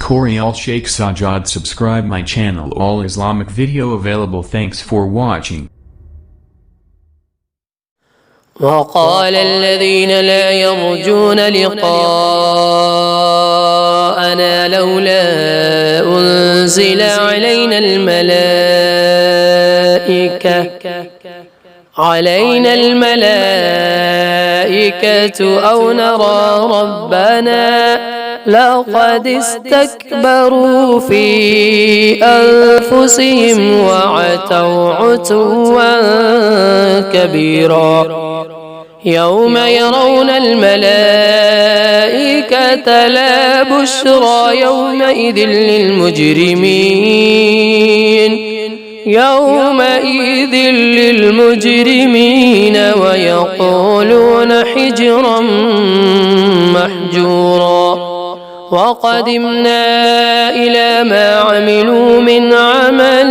tutorial Sheikh Sajjad. Subscribe my channel. All Islamic video available. Thanks for watching. وقال الذين لا يرجون لقاءنا لولا أنزل علينا الملائكة أو نرى ربنا لقد استكبروا في أنفسهم وعتوا عتوا كبيرا يوم يرون الملائكة لا بشرى يومئذ للمجرمين ويقولون حجرا محجورا وقدمنا إلى ما عملوا من عمل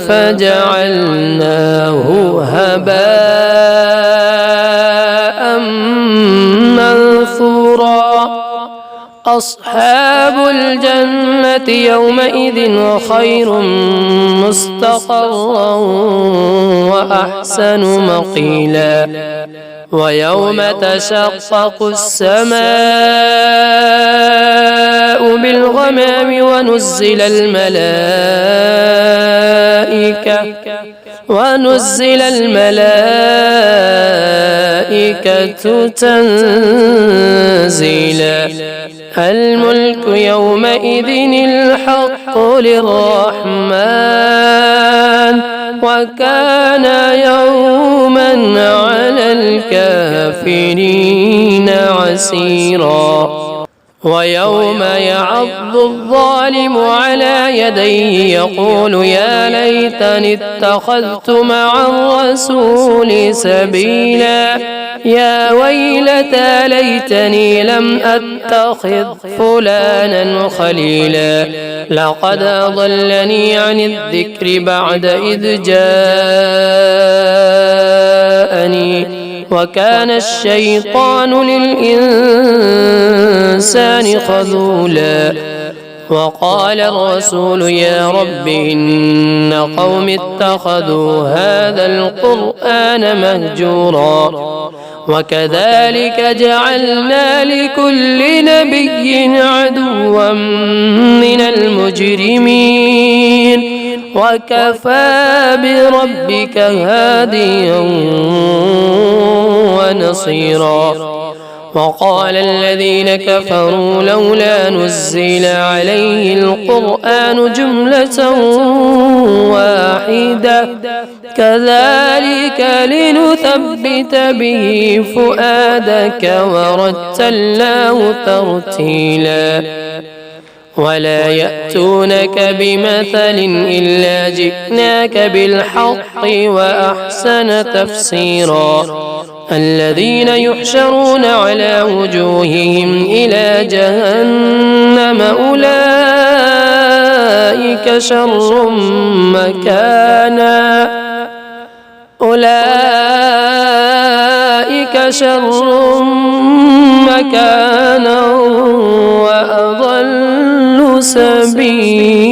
فجعلناه هباء منثورا أصحاب الجنة يومئذ خير مستقرا وأحسن مقيلا ويوم تشقق السماء بالغمام ونزل الملائكة تنزيلا الملك يومئذ الحق للرحمن وكان يوما على الكافرين عسيرا ويوم يعض الظالم على يديه يقول يا ليتني اتخذت مع الرسول سبيلا يا ويلتى ليتني لم أتخذ فلانا خليلا لقد أضلني عن الذكر بعد إذ جاءني وكان الشيطان للإنسان خذولا وقال الرسول يا رب إن قوم اتخذوا هذا القرآن مهجورا وكذلك جعلنا لكل نبي عدوا من المجرمين وكفى بربك هاديا ونصيرا وقال الذين كفروا لولا نزل عليه القرآن جملة واحدة كذلك لنثبت به فؤادك ورتلناه ترتيلا ولا يأتونك بمثل إلا جئناك بالحق وأحسن تفسيرا الذين يحشرون على وجوههم إلى جهنم أولئك شر مكانا وأضل سبيلا.